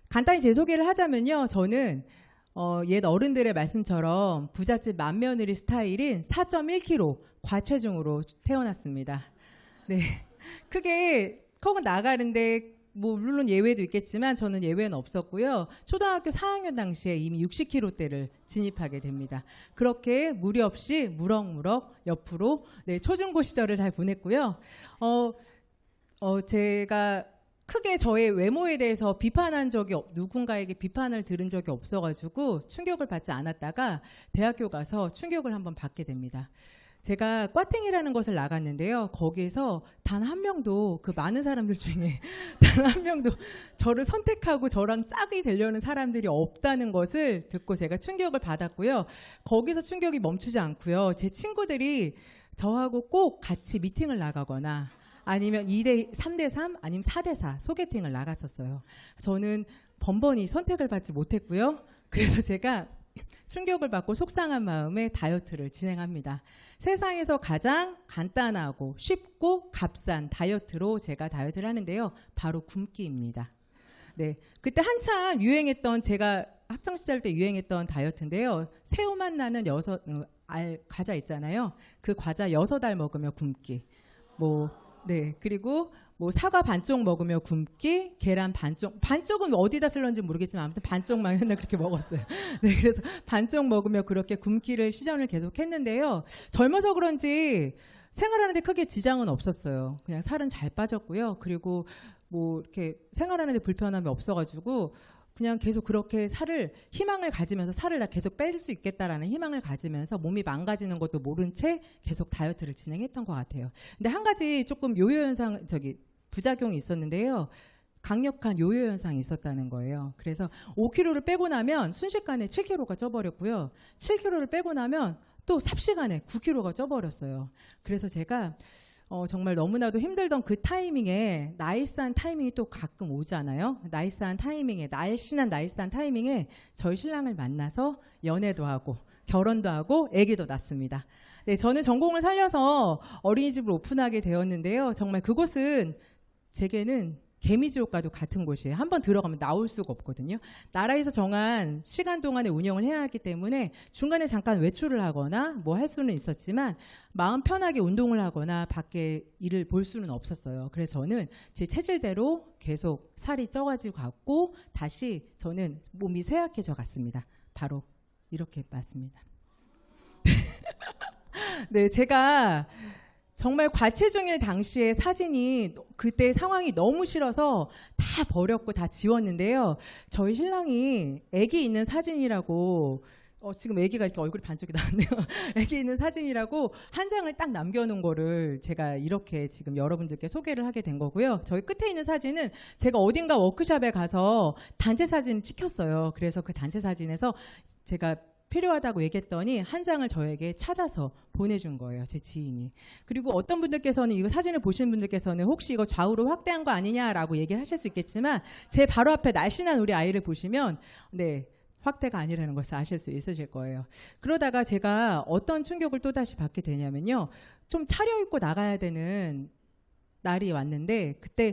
간단히 제 소개를 하자면요. 저는 옛 어른들의 말씀처럼 부잣집 맏며느리 스타일인 4.1kg 과체중으로 태어났습니다. 네, 크게 커고 나가는데 뭐 물론 예외도 있겠지만 저는 예외는 없었고요. 초등학교 4학년 당시에 이미 60kg대를 진입하게 됩니다. 그렇게 무리 없이 무럭무럭 옆으로 네, 초중고 시절을 잘 보냈고요. 제가 크게 저의 외모에 대해서 비판한 적이 누군가에게 비판을 들은 적이 없어가지고 충격을 받지 않았다가 대학교 가서 충격을 한번 받게 됩니다. 제가 꽈탱이라는 것을 나갔는데요. 거기에서 단 한 명도 그 많은 사람들 중에 단 한 명도 저를 선택하고 저랑 짝이 되려는 사람들이 없다는 것을 듣고 제가 충격을 받았고요. 거기서 충격이 멈추지 않고요. 제 친구들이 저하고 꼭 같이 미팅을 나가거나 아니면 3대3 아니면 4대4 소개팅을 나갔었어요. 저는 번번이 선택을 받지 못했고요. 그래서 제가 충격을 받고 속상한 마음에 다이어트를 진행합니다. 세상에서 가장 간단하고 쉽고 값싼 다이어트로 제가 다이어트를 하는데요. 바로 굶기입니다. 네, 그때 한참 유행했던 제가 학창시절 때 유행했던 다이어트인데요. 새우맛 나는 과자 있잖아요. 그 과자 6알 먹으며 굶기. 네, 그리고 사과 반쪽 먹으며 굶기, 계란 반쪽은 어디다 쓸런지 모르겠지만 아무튼 반쪽만 맨날 그렇게 먹었어요. 네, 그래서 반쪽 먹으며 그렇게 굶기를 시전을 계속 했는데요. 젊어서 그런지 생활하는데 크게 지장은 없었어요. 그냥 살은 잘 빠졌고요. 그리고 이렇게 생활하는데 불편함이 없어가지고 그냥 계속 그렇게 희망을 가지면서 살을 다 계속 뺄 수 있겠다라는 희망을 가지면서 몸이 망가지는 것도 모른 채 계속 다이어트를 진행했던 것 같아요. 근데 한 가지 조금 부작용이 있었는데요. 강력한 요요 현상이 있었다는 거예요. 그래서 5kg를 빼고 나면 순식간에 7kg가 쪄버렸고요. 7kg를 빼고 나면 또 삽시간에 9kg가 쪄버렸어요. 그래서 제가 정말 너무나도 힘들던 그 타이밍에 나이스한 타이밍이 또 가끔 오잖아요. 날씬한 타이밍에 저희 신랑을 만나서 연애도 하고 결혼도 하고 아기도 낳습니다. 네, 저는 전공을 살려서 어린이집을 오픈하게 되었는데요. 정말 그곳은 제게는 개미지옥과도 같은 곳이에요. 한번 들어가면 나올 수가 없거든요. 나라에서 정한 시간 동안에 운영을 해야 하기 때문에 중간에 잠깐 외출을 하거나 할 수는 있었지만 마음 편하게 운동을 하거나 밖에 일을 볼 수는 없었어요. 그래서 저는 제 체질대로 계속 살이 쪄가지고 갔고 다시 저는 몸이 쇠약해져 갔습니다. 바로 이렇게 맞습니다. 네, 제가 정말 과체중일 당시의 사진이 그때 상황이 너무 싫어서 다 버렸고 다 지웠는데요. 저희 신랑이 아기 있는 사진이라고 지금 아기가 이렇게 얼굴이 반쪽이 나왔네요. 아기 있는 사진이라고 한 장을 딱 남겨놓은 거를 제가 이렇게 지금 여러분들께 소개를 하게 된 거고요. 저희 끝에 있는 사진은 제가 어딘가 워크숍에 가서 단체 사진을 찍혔어요. 그래서 그 단체 사진에서 제가 필요하다고 얘기했더니 한 장을 저에게 찾아서 보내준 거예요. 제 지인이. 그리고 어떤 분들께서는 이거 사진을 보시는 분들께서는 혹시 이거 좌우로 확대한 거 아니냐라고 얘기를 하실 수 있겠지만 제 바로 앞에 날씬한 우리 아이를 보시면 네, 확대가 아니라는 것을 아실 수 있으실 거예요. 그러다가 제가 어떤 충격을 또다시 받게 되냐면요. 좀 차려입고 나가야 되는 날이 왔는데 그때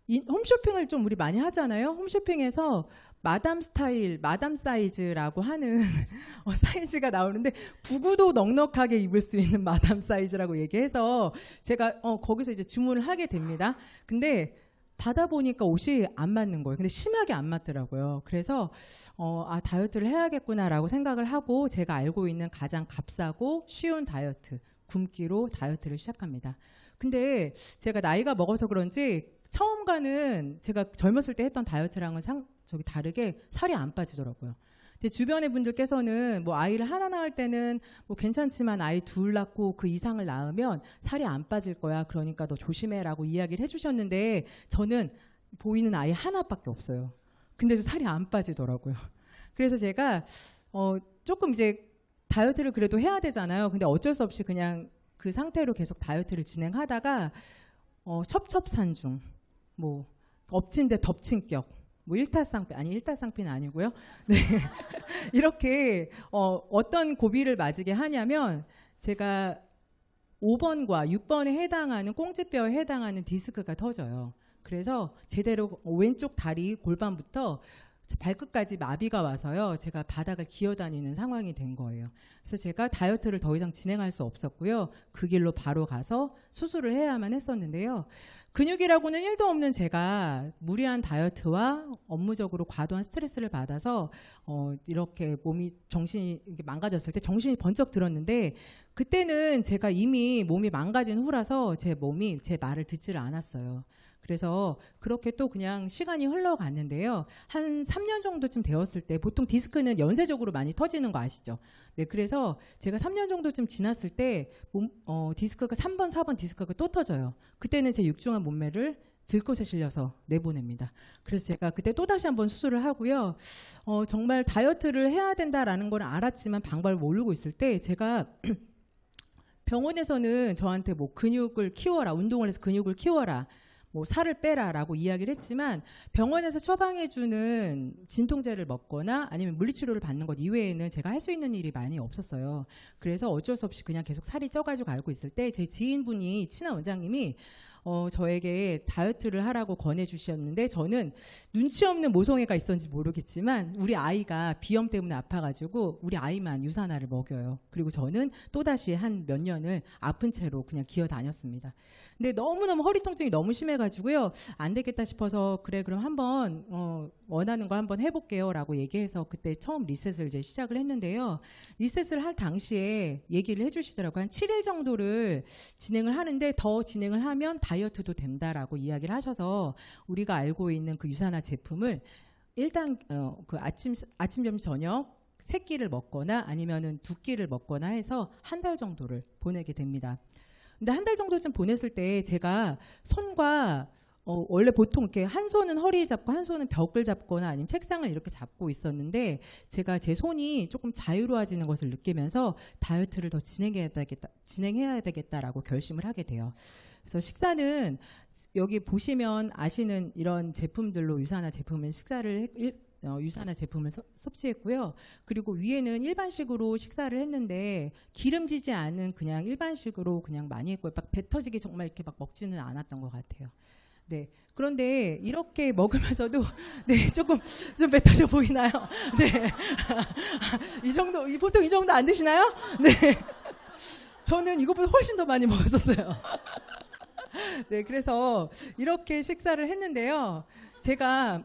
홈쇼핑을 좀 우리 많이 하잖아요. 홈쇼핑에서 마담 스타일, 마담 사이즈라고 하는 사이즈가 나오는데 구구도 넉넉하게 입을 수 있는 마담 사이즈라고 얘기해서 제가 거기서 이제 주문을 하게 됩니다. 근데 받아보니까 옷이 안 맞는 거예요. 근데 심하게 안 맞더라고요. 그래서 다이어트를 해야겠구나라고 생각을 하고 제가 알고 있는 가장 값싸고 쉬운 다이어트, 굶기로 다이어트를 시작합니다. 근데 제가 나이가 먹어서 그런지 처음과는 제가 젊었을 때 했던 다이어트랑은 다르게 살이 안 빠지더라고요. 근데 주변의 분들께서는 아이를 하나 낳을 때는 괜찮지만 아이 둘 낳고 그 이상을 낳으면 살이 안 빠질 거야. 그러니까 너 조심해라고 이야기를 해주셨는데 저는 보이는 아이 하나밖에 없어요. 근데도 살이 안 빠지더라고요. 그래서 제가 조금 이제 다이어트를 그래도 해야 되잖아요. 근데 어쩔 수 없이 그냥 그 상태로 계속 다이어트를 진행하다가 첩첩산중, 엎친 데 덮친 격, 일타쌍피는 아니고요. 네. 이렇게 어떤 고비를 맞이게 하냐면 제가 5번과 6번에 해당하는 꽁지뼈에 해당하는 디스크가 터져요. 그래서 제대로 왼쪽 다리 골반부터 발끝까지 마비가 와서요. 제가 바닥을 기어다니는 상황이 된 거예요. 그래서 제가 다이어트를 더 이상 진행할 수 없었고요. 그 길로 바로 가서 수술을 해야만 했었는데요. 근육이라고는 1도 없는 제가 무리한 다이어트와 업무적으로 과도한 스트레스를 받아서 이렇게 몸이 정신이 망가졌을 때 정신이 번쩍 들었는데, 그때는 제가 이미 몸이 망가진 후라서 제 몸이 제 말을 듣지를 않았어요. 그래서 그렇게 또 그냥 시간이 흘러갔는데요. 한 3년 정도쯤 되었을 때, 보통 디스크는 연쇄적으로 많이 터지는 거 아시죠? 네, 그래서 제가 3년 정도쯤 지났을 때 디스크가 3번, 4번 디스크가 또 터져요. 그때는 제 육중한 몸매를 들것에 실려서 내보냅니다. 그래서 제가 그때 또다시 한번 수술을 하고요. 정말 다이어트를 해야 된다라는 걸 알았지만 방법을 모르고 있을 때, 제가 병원에서는 저한테 뭐 근육을 키워라, 운동을 해서 근육을 키워라, 뭐 살을 빼라라고 이야기를 했지만, 병원에서 처방해주는 진통제를 먹거나 아니면 물리치료를 받는 것 이외에는 제가 할 수 있는 일이 많이 없었어요. 그래서 어쩔 수 없이 그냥 계속 살이 쪄가지고 알고 있을 때, 제 지인분이, 친한 원장님이 저에게 다이어트를 하라고 권해주셨는데, 저는 눈치 없는 모성애가 있었는지 모르겠지만 우리 아이가 비염 때문에 아파가지고 우리 아이만 유산화를 먹여요. 그리고 저는 또다시 한 몇 년을 아픈 채로 그냥 기어 다녔습니다. 근데 너무너무 허리 통증이 너무 심해가지고요. 안 되겠다 싶어서, 그래 그럼 한번 원하는 거 한번 해볼게요 라고 얘기해서 그때 처음 리셋을 이제 시작을 했는데요. 리셋을 할 당시에 얘기를 해주시더라고요. 한 7일 정도를 진행을 하는데 더 진행을 하면 다이어트도 된다라고 이야기를 하셔서, 우리가 알고 있는 그 유산화 제품을 일단 그 아침, 점심, 저녁 3끼를 먹거나 아니면은 2끼를 먹거나 해서 한 달 정도를 보내게 됩니다. 근데 한 달 정도쯤 보냈을 때 제가 손과 원래 보통 이렇게 한 손은 허리 잡고 한 손은 벽을 잡거나 아니면 책상을 이렇게 잡고 있었는데, 제가 제 손이 조금 자유로워지는 것을 느끼면서 다이어트를 더 진행해야 되겠다라고 결심을 하게 돼요. 그래서 식사는 여기 보시면 아시는 이런 제품들로 유산화 제품을 유산화 제품을 섭취했고요. 그리고 위에는 일반식으로 식사를 했는데 기름지지 않은 그냥 일반식으로 그냥 많이 했고요. 막 배 터지게 정말 이렇게 막 먹지는 않았던 것 같아요. 네. 그런데 이렇게 먹으면서도 네, 조금 좀 배 터져 보이나요? 네. 이 정도, 보통 이 정도 안 드시나요? 네. 저는 이것보다 훨씬 더 많이 먹었었어요. 네, 그래서 이렇게 식사를 했는데요. 제가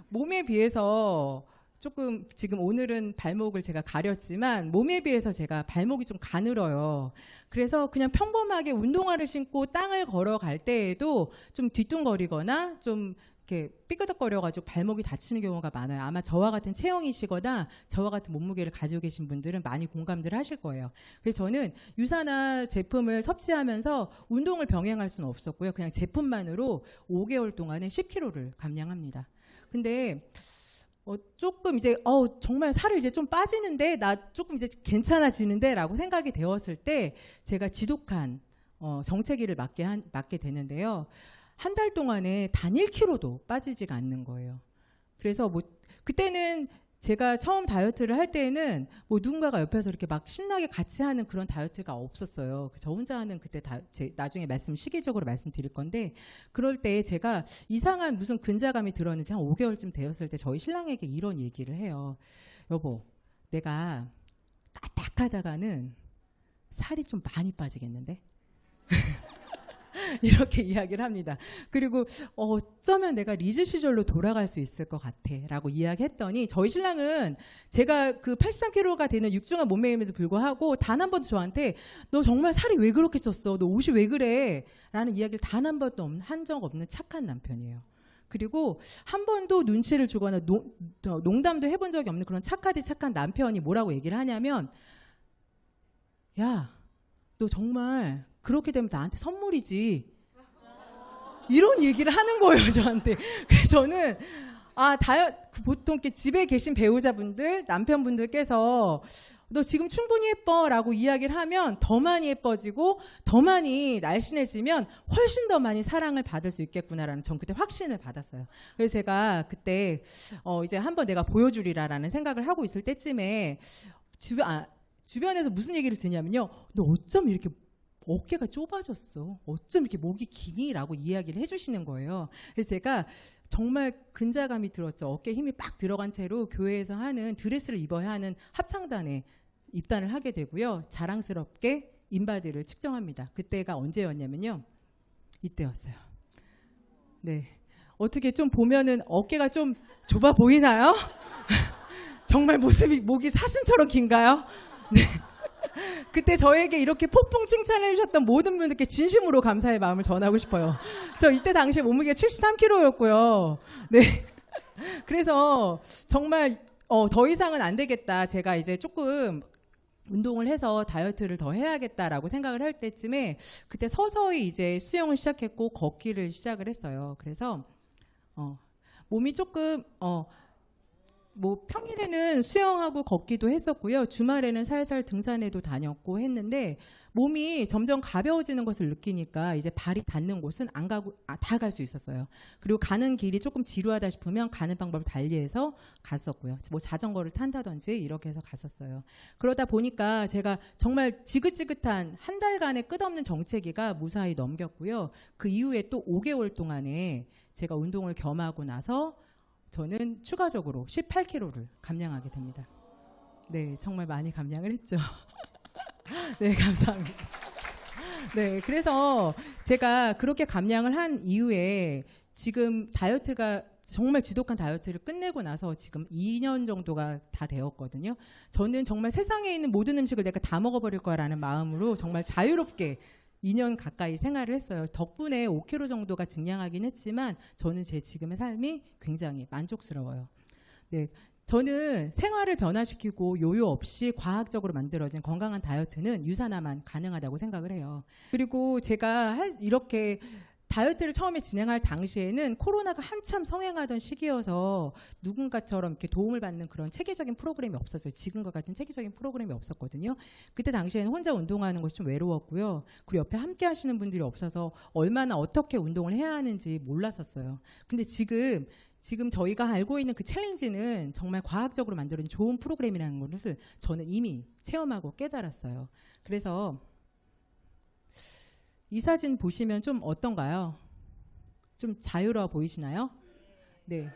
몸에 비해서 조금, 지금 오늘은 발목을 제가 가렸지만 몸에 비해서 제가 발목이 좀 가늘어요. 그래서 그냥 평범하게 운동화를 신고 땅을 걸어갈 때에도 좀 뒤뚱거리거나 좀 이렇게 삐끄덕거려가지고 발목이 다치는 경우가 많아요. 아마 저와 같은 체형이시거나 저와 같은 몸무게를 가지고 계신 분들은 많이 공감들 하실 거예요. 그래서 저는 유산화 제품을 섭취하면서 운동을 병행할 수는 없었고요. 그냥 제품만으로 5개월 동안에 10kg를 감량합니다. 근데 조금 이제 정말 살을 이제 좀 빠지는데, 나 조금 이제 괜찮아지는데 라고 생각이 되었을 때 제가 지독한 정체기를 맞게 되는데요. 한 달 동안에 단 1kg도 빠지지가 않는 거예요. 그래서 뭐 그때는 제가 처음 다이어트를 할 때에는 뭐 누군가가 옆에서 이렇게 막 신나게 같이 하는 그런 다이어트가 없었어요. 저 혼자 하는 그때 나중에 시기적으로 말씀드릴 건데, 그럴 때 제가 이상한 무슨 근자감이 들었는지 한 5개월쯤 되었을 때 저희 신랑에게 이런 얘기를 해요. 여보, 내가 까딱하다가는 살이 좀 많이 빠지겠는데? 이렇게 이야기를 합니다. 그리고 어쩌면 내가 리즈 시절로 돌아갈 수 있을 것 같아 라고 이야기했더니, 저희 신랑은 제가 그 83kg가 되는 육중한 몸매임에도 불구하고 단 한 번도 저한테 너 정말 살이 왜 그렇게 쪘어? 너 옷이 왜 그래? 라는 이야기를 단 한 번도 한 적 없는 착한 남편이에요. 그리고 한 번도 눈치를 주거나 농담도 해본 적이 없는 그런 착한 남편이 뭐라고 얘기를 하냐면, 야, 너 정말 그렇게 되면 나한테 선물이지, 이런 얘기를 하는 거예요, 저한테. 그래서 저는 보통 이렇게 집에 계신 배우자분들, 남편분들께서 너 지금 충분히 예뻐 라고 이야기를 하면 더 많이 예뻐지고 더 많이 날씬해지면 훨씬 더 많이 사랑을 받을 수 있겠구나라는, 전 그때 확신을 받았어요. 그래서 제가 그때 이제 한번 내가 보여주리라라는 생각을 하고 있을 때쯤에 주변에서 무슨 얘기를 듣냐면요, 너 어쩜 이렇게 어깨가 좁아졌어. 어쩜 이렇게 목이 기니라고 이야기를 해주시는 거예요. 그래서 제가 정말 근자감이 들었죠. 어깨에 힘이 빡 들어간 채로 교회에서 하는 드레스를 입어야 하는 합창단에 입단을 하게 되고요. 자랑스럽게 인바디를 측정합니다. 그때가 언제였냐면요. 이때였어요. 네. 어떻게 좀 보면은 어깨가 좀 좁아 보이나요? 정말 목이 사슴처럼 긴가요? 네. 그때 저에게 이렇게 폭풍 칭찬해 주셨던 모든 분들께 진심으로 감사의 마음을 전하고 싶어요. 저 이때 당시에 몸무게가 73kg였고요. 네. 그래서 정말 더 이상은 안 되겠다. 제가 이제 조금 운동을 해서 다이어트를 더 해야겠다라고 생각을 할 때쯤에 그때 서서히 이제 수영을 시작했고 걷기를 시작을 했어요. 그래서 몸이 조금 뭐 평일에는 수영하고 걷기도 했었고요. 주말에는 살살 등산에도 다녔고 했는데 몸이 점점 가벼워지는 것을 느끼니까 이제 발이 닿는 곳은 안 가고 다 갈 수 있었어요. 그리고 가는 길이 조금 지루하다 싶으면 가는 방법을 달리해서 갔었고요. 뭐 자전거를 탄다든지 이렇게 해서 갔었어요. 그러다 보니까 제가 정말 지긋지긋한 한 달간의 끝없는 정체기가 무사히 넘겼고요. 그 이후에 또 5개월 동안에 제가 운동을 겸하고 나서 저는 추가적으로 18kg를 감량하게 됩니다. 네, 정말 많이 감량을 했죠. 네, 감사합니다. 네, 그래서 제가 그렇게 감량을 한 이후에 지금 다이어트가 정말 지독한 다이어트를 끝내고 나서 지금 2년 정도가 다 되었거든요. 저는 정말 세상에 있는 모든 음식을 내가 다 먹어버릴 거라는 마음으로 정말 자유롭게 2년 가까이 생활을 했어요. 덕분에 5kg 정도가 증량하긴 했지만 저는 제 지금의 삶이 굉장히 만족스러워요. 네, 저는 생활을 변화시키고 요요 없이 과학적으로 만들어진 건강한 다이어트는 유산화만 가능하다고 생각을 해요. 그리고 제가 이렇게 다이어트를 처음에 진행할 당시에는 코로나가 한참 성행하던 시기여서 누군가처럼 이렇게 도움을 받는 그런 체계적인 프로그램이 없었어요. 지금과 같은 체계적인 프로그램이 없었거든요. 그때 당시에는 혼자 운동하는 것이 좀 외로웠고요. 그리고 옆에 함께 하시는 분들이 없어서 얼마나 어떻게 운동을 해야 하는지 몰랐었어요. 근데 지금 저희가 알고 있는 그 챌린지는 정말 과학적으로 만들어진 좋은 프로그램이라는 것을 저는 이미 체험하고 깨달았어요. 그래서 이 사진 보시면 좀 어떤가요? 좀 자유로워 보이시나요? 네.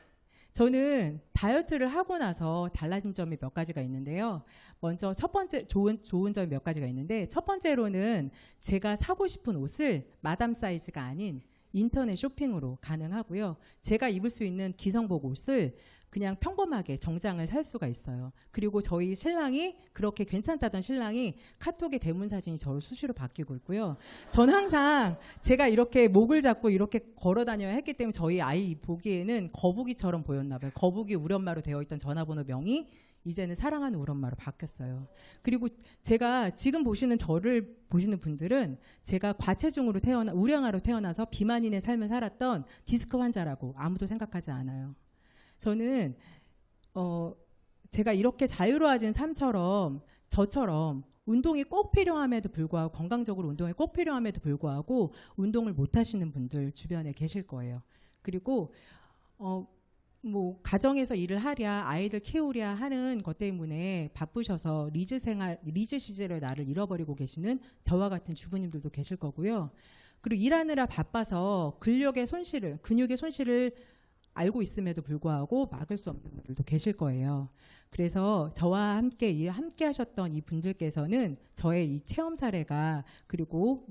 저는 다이어트를 하고 나서 달라진 점이 몇 가지가 있는데요. 먼저 첫 번째 좋은 점이 몇 가지가 있는데 첫 번째로는 제가 사고 싶은 옷을 마담 사이즈가 아닌 인터넷 쇼핑으로 가능하고요. 제가 입을 수 있는 기성복 옷을 그냥 평범하게 정장을 살 수가 있어요. 그리고 저희 신랑이 그렇게 괜찮다던 신랑이 카톡에 대문 사진이 저를 수시로 바뀌고 있고요. 전 항상 제가 이렇게 목을 잡고 이렇게 걸어 다녀야 했기 때문에 저희 아이 보기에는 거북이처럼 보였나 봐요. 거북이 우리 엄마로 되어 있던 전화번호 명이 이제는 사랑하는 우리 엄마로 바뀌었어요. 그리고 제가 지금 보시는 저를 보시는 분들은 제가 과체중으로 우량아로 태어나서 비만인의 삶을 살았던 디스크 환자라고 아무도 생각하지 않아요. 저는 제가 이렇게 자유로워진 삶처럼 저처럼 운동이 꼭 필요함에도 불구하고 건강적으로 운동이 꼭 필요함에도 불구하고 운동을 못 하시는 분들 주변에 계실 거예요. 그리고 뭐 가정에서 일을 하랴 아이들 키우랴 하는 것 때문에 바쁘셔서 리즈 시절의 나를 잃어버리고 계시는 저와 같은 주부님들도 계실 거고요. 그리고 일하느라 바빠서 근육의 손실을 알고 있음에도 불구하고 막을 수 없는 분들도 계실 거예요. 그래서 저와 함께 하셨던 이 분들께서는 저의 이 체험 사례가 그리고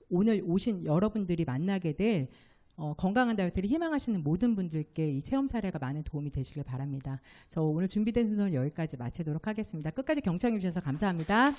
오늘 오신 여러분들이 만나게 될 건강한 다이어트를 희망하시는 모든 분들께 이 체험 사례가 많은 도움이 되시길 바랍니다. 저 오늘 준비된 순서는 여기까지 마치도록 하겠습니다. 끝까지 경청해 주셔서 감사합니다.